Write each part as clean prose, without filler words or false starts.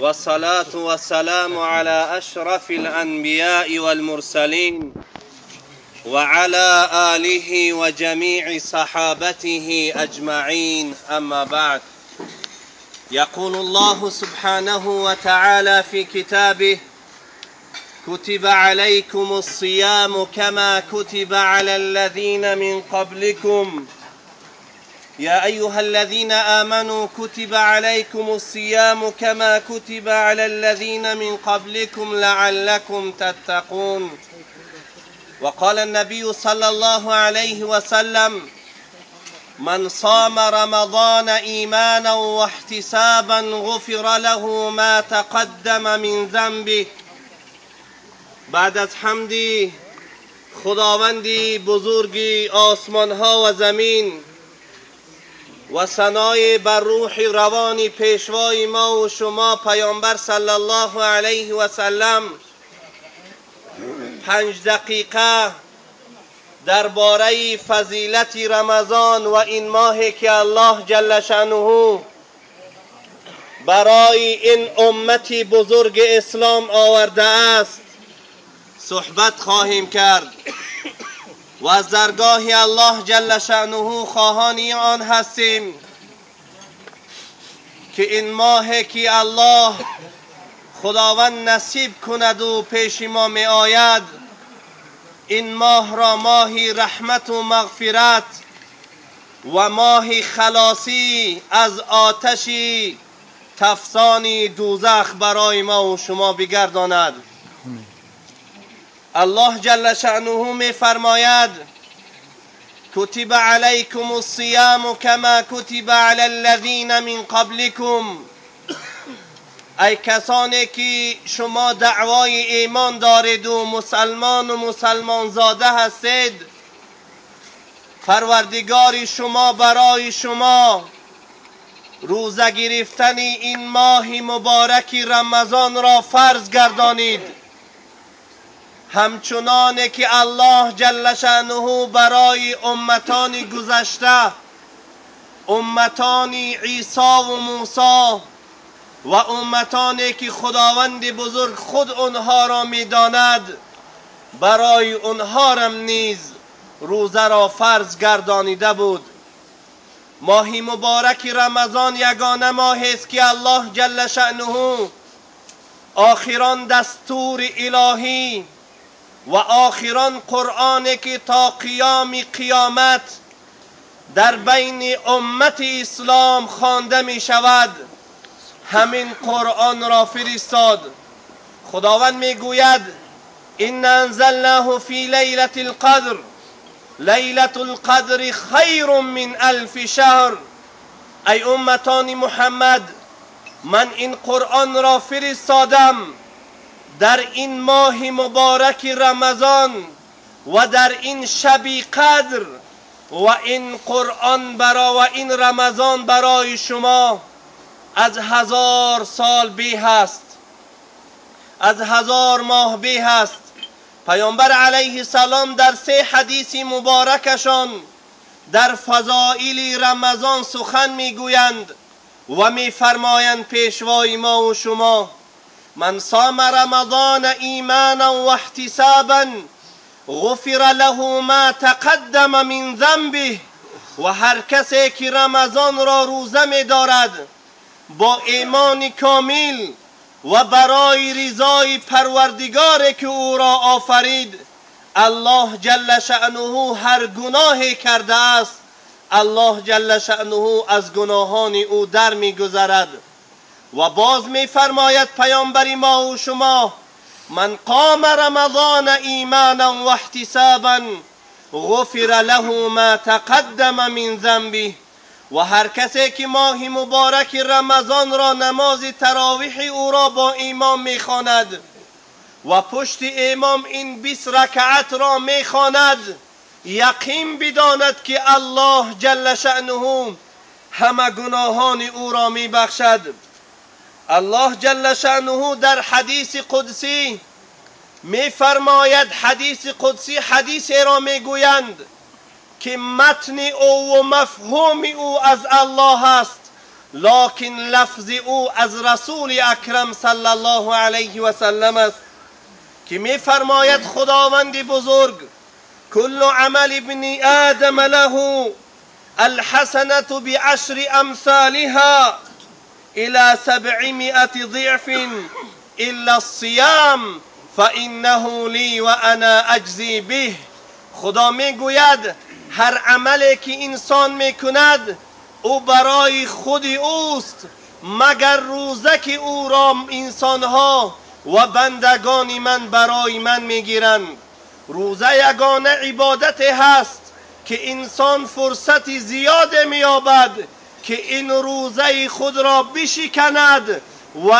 والصلاة والسلام على أشرف الأنبياء والمرسلين وعلى آله وجميع صحابته أجمعين، أما بعد. يقول الله سبحانه وتعالى في كتابه: كتب عليكم الصيام كما كتب على الذين من قبلكم يا أيها الذين آمنوا كتب عليكم الصيام كما كتب على الذين من قبلكم لعلكم تتقون. وقال النبي صلى الله عليه وسلم: من صام رمضان إيمانا واحتسابا غفر له ما تقدم من ذنبه. بعد از حمدی خداوندی بزرگی آسمان ها و زمین و ثنای بر روح روانی پیشوای ما و شما پیامبر صلی الله علیه و سلم 5 دقیقه درباره فضیلت رمضان و این ماهی که الله جل شأنه برای این امتی بزرگ اسلام آورده است صحبت خواهیم کرد و از درگاه الله جل شأنه خواهانی آن هستیم که این ماهی که الله خداوند نصیب کند و پیش ما می آید، این ماه را ماهی رحمت و مغفرت و ماهی خلاصی از آتش تفسان دوزخ برای ما و شما بگرداند. الله جل شأنه می فرماید: کتب علیکم الصیام کما کتب علی الذین من قبلکم. ای کسانی که شما دعوای ایمان دارید و مسلمان زاده هستید، پروردگار شما برای شما روزه گرفتن این ماه مبارک رمضان را فرض گردانید، همچنان که الله جل شأنه برای امتان گذشته، امتان عیسی و موسی و امتانی که خداوند بزرگ خود آنها را می‌داند، برای آنها هم نیز روزه را فرض گردانیده بود. ماه مبارک رمضان یگانه ماهی است که الله جل شأنه آخران دستور الهی و آخران قرآنی که تا قیام قیامت در بین امت اسلام خوانده می شود، همین قرآن را فرستاد. خداوند می گوید: ان انزلناه فی لیلة القدر، لیلة القدر خیر من 1000 شهر. ای امتان محمد، من این قرآن را فرستادم در این ماه مبارک رمضان و در این شب قدر، و این قرآن و این رمضان برای شما از 1000 سال به هست، از 1000 ماه به هست. پیامبر علیه السلام در 3 حدیث مبارکشان در فضائل رمضان سخن میگویند و میفرمایند پیشوای ما و شما: من صام رمضان ایمانا و احتسابا غفر له ما تقدم من ذنبه. و هر کسی که رمضان را روزه می دارد با ایمان کامل و برای رضای پروردگاری که او را آفرید، الله جل شأنه هر گناهی کرده است الله جل شأنه از گناهان او در می گذرد. و باز می فرماید پیامبر ما و شما: من قام رمضان ایمانا و احتسابا غفر له ما تقدم من ذنبه. و هر کسی که ماه مبارک رمضان را نماز تراویح او را با امام میخواند و پشت امام این 20 رکعت را میخواند، یقین بداند که الله جل شأنه همه گناهان او را میبخشد. الله جل شأنه در حدیث قدسی میفرماید، حدیث قدسی حدیثی را میگویند که متن او و مفهوم او از الله است، لکن لفظ او از رسول اکرم صلی الله علیه و سلم است که می فرماید خداوند بزرگ کل عمل ابن آدم له الحسنة بعشر امثالها الى 700 ضعف الا الصيام فانه لی و انا اجزی به. خدا میگوید هر عملی که انسان میکند او برای خود اوست مگر روزه که او را انسانها و بندگان من برای من میگیرند. روزه یگانه عبادت هست که انسان فرصت زیاد مییابد که این روزه خود را بشکند و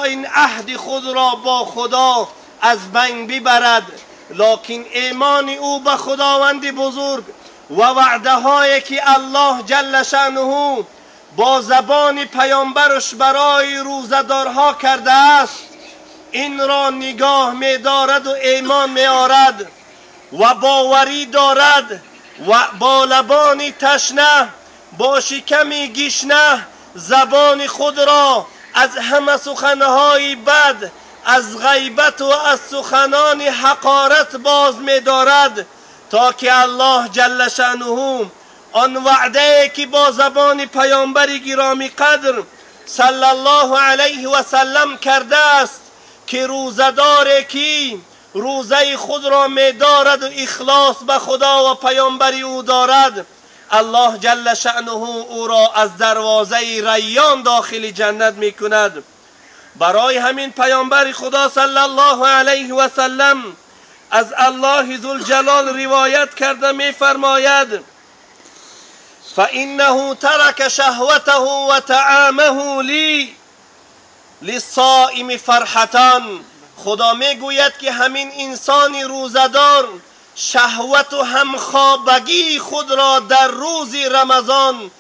این عهد خود را با خدا از بین ببرد. لکن ایمان او به خداوند بزرگ و وعده هایی که الله جل شأنه با زبان پیامبرش برای روزدارها کرده است این را نگاه می دارد و ایمان می آرد و باوری دارد و با لبان تشنه با شکم گشنه زبان خود را از همه سخنهای بد از غیبت و از سخنان حقارت باز می دارد تا که الله جل شأنه آن وعده که با زبان پیامبر گرامی قدر صلی الله علیه و سلم کرده است که روزداری که روزه خود را می دارد و اخلاص به خدا و پیامبر او دارد الله جل شأنه او را از دروازه ریان داخل جنت می کند. برای همین پیامبر خدا صلی الله علیه و سلم از الله ذوالجلال روایت کرده می فرماید فإنه ترك شهوته و طعامه لی للصائم فرحتان. خدا می گوید که همین انسان روزدار شهوت و همخوابگی خود را در روز رمضان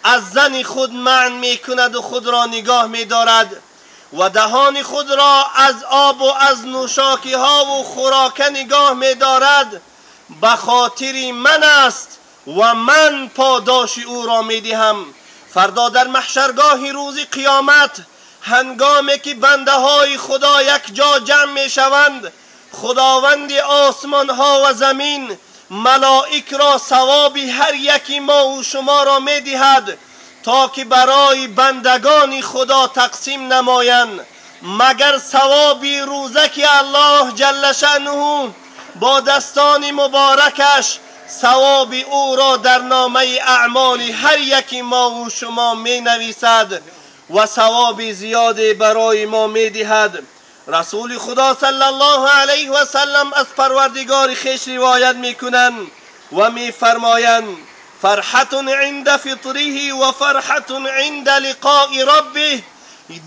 از زن خود منع می کند و خود را نگاه می دارد و دهان خود را از آب و از نوشاکی ها و خوراک نگاه می دارد به خاطر من است و من پاداش او را می دهم. فردا در محشرگاه روز قیامت هنگامی که بنده های خدا یک جا جمع می شوند خداوند آسمان ها و زمین ملائک را ثواب هر یکی ما و شما را می دهد تا که برای بندگان خدا تقسیم نمایند مگر ثواب روزه که الله جل شأنه با دستان مبارکش ثواب او را در نامه اعمال هر یکی ما و شما می نویسد و ثواب زیاد برای ما می دهد. رسول خدا صلی الله علیه و سلم از پروردگار خویش روایت می کنند و می فرمایند فرحت عند فطره و فرحت عند لقاء ربه.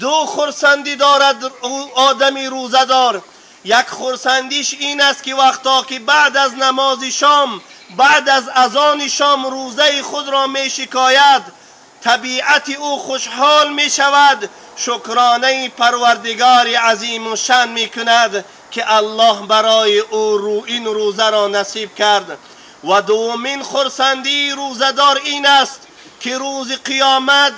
دو خرسندی دارد آدمی روزدار. یک خرسندیش این است که وقتا که بعد از نماز شام بعد از اذان شام روزه خود را می شکاید طبیعت او خوشحال می شود شکرانه پروردگار عظیم و شان می کند که الله برای او این روزه را نصیب کرد. و دومین خرسندی روزدار این است که روز قیامت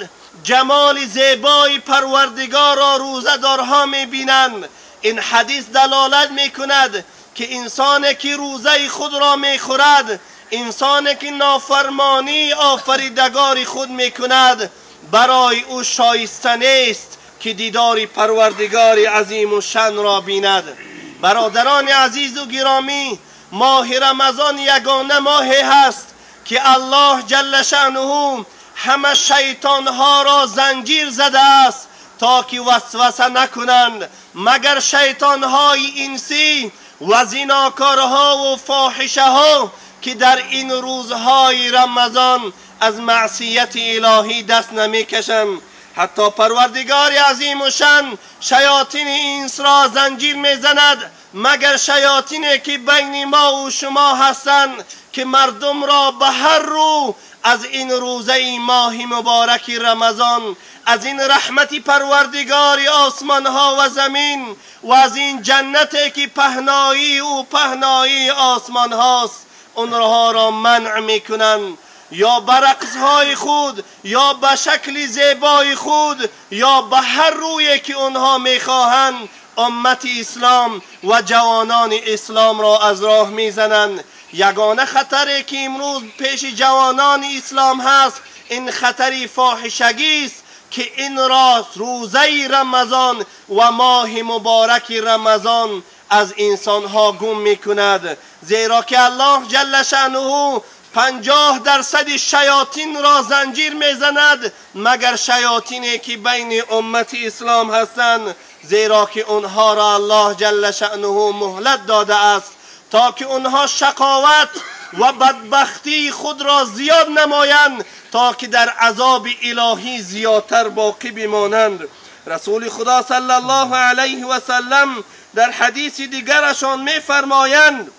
جمال زیبای پروردگار را روزدارها می بینند. این حدیث دلالت می کند که انسانی که روزه خود را می خورد انسانی که نافرمانی آفریدگار خود می کند برای او شایسته نیست که دیدار پروردگار عظیم و شان را بیند. برادران عزیز و گرامی ماه رمضان یگانه ماهی هست که الله جل شأنه همه شیطان ها را زنجیر زده است تا که وسوسه نکنند مگر شیطان های انسی و زناکارها و فاحشه ها که در این روزهای رمضان از معصیت الهی دست نمی کشند. حتی پروردگار عظیم و شان شیاطین انس را زنجیر می زند مگر شیاطینی که بین ما و شما هستند که مردم را به هر رو از این روزه ماه مبارک رمضان از این رحمت پروردگار آسمان ها و زمین و از این جنتی که پهنایی و پهنایی آسمان هاست اونها را منع میکنند. یا به رقصهای خود یا به شکل زیبای خود یا به هر رویی که اونها میخواهند امت اسلام و جوانان اسلام را از راه میزنند. یگانه خطری که امروز پیش جوانان اسلام هست این خطری فاحشگی است که این را روزه رمضان و ماه مبارک رمضان از انسانها گم میکند، زیرا که الله جل شأنه 50% شیاطین را زنجیر میزند مگر شیاطینی که بین امت اسلام هستند، زیرا که اونها را الله جل شأنه مهلت داده است تا که اونها شقاوت و بدبختی خود را زیاد نمایند تا که در عذاب الهی زیادتر باقی بمانند. رسول خدا صلی الله علیه و سلم در حدیث دیگرشان میفرمایند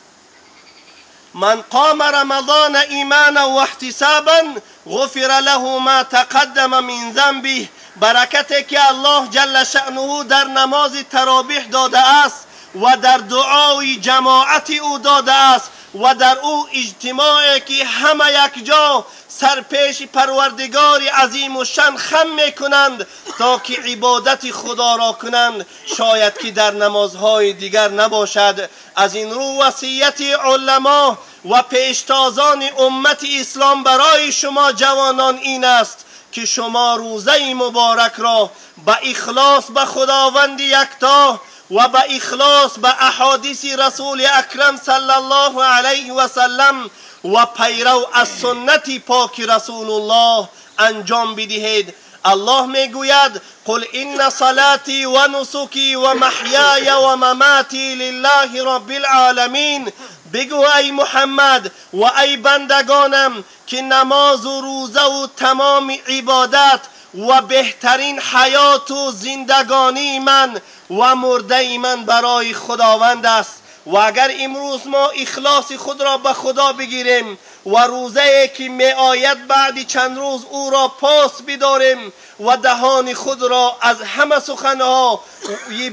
من قام رمضان ایمانا و احتسابا غفر له ما تقدم من ذنبه. برکتی که الله جل شأنه در نماز تراویح داده است و در دعای جماعت او داده است و در او اجتماعی که همه یک جا سر پیش پروردگار عظیم و شان خم میکنند تا که عبادت خدا را کنند، شاید که در نمازهای دیگر نباشد. از این رو وصیت علما و پیشتازان امت اسلام برای شما جوانان این است که شما روزه مبارک را به اخلاص به خداوند یکتا و به اخلاص به احادیث رسول اکرم صلی الله علیه و سلم و پیرو از سنت پاک رسول الله انجام بدهید. الله میگوید قل ان صلاتی و نسکی و محیای و مماتی لله رب العالمین. بگو ای محمد و ای بندگانم که نماز و روزه و تمام عبادت و بهترین حیات و زندگانی من و مرده من برای خداوند است. و اگر امروز ما اخلاص خود را به خدا بگیریم و روزه که می آید بعد چند روز او را پاس بداریم و دهان خود را از همه سخنها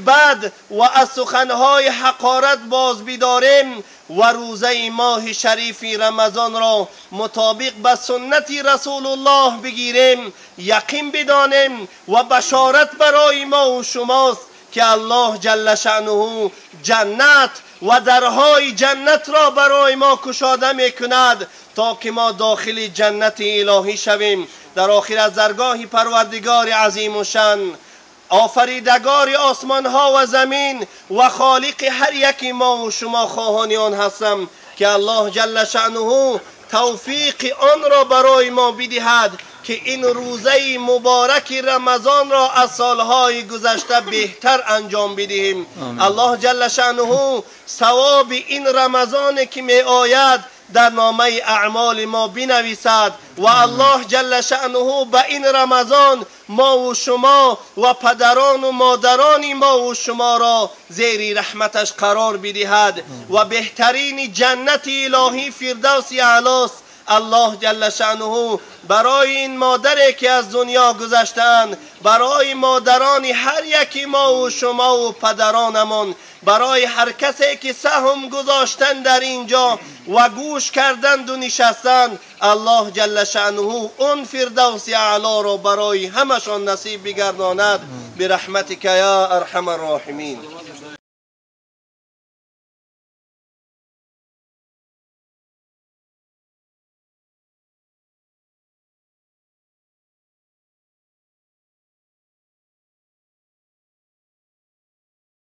بد و از سخنهای حقارت باز بداریم و روزه ماه شریف رمضان را مطابق به سنت رسول الله بگیریم، یقین بدانیم و بشارت برای ما و شماست که الله جل شأنه جنت و درهای جنت را برای ما گشاده میکند تا که ما داخل جنت الهی شویم. در آخر از درگاه پروردگار عظیم و شان آفریدگار آسمان ها و زمین و خالق هر یک ما و شما خواهان آن هستم که الله جل شأنه توفیق آن را برای ما بدهد که این روزه مبارک رمضان را از سالهای گذشته بهتر انجام بدهیم. الله جل شأنه ثواب این رمضان که می آید در نامه اعمال ما بنویسد و الله جل شأنه به این رمضان ما و شما و پدران و مادران ما و شما را زیر رحمتش قرار بدهد و بهترین جنت الهی فردوس اعلی الله جل شأنه برای این مادری که از دنیا گذشتند، برای مادران هر یکی ما و شما و پدرانمان، برای هر کسی که سهم گذاشتند در اینجا و گوش کردند و نشستند، الله جل شأنه اون فردوس اعلی را برای همشان نصیب بگرداند برحمتک یا ارحم الراحمین.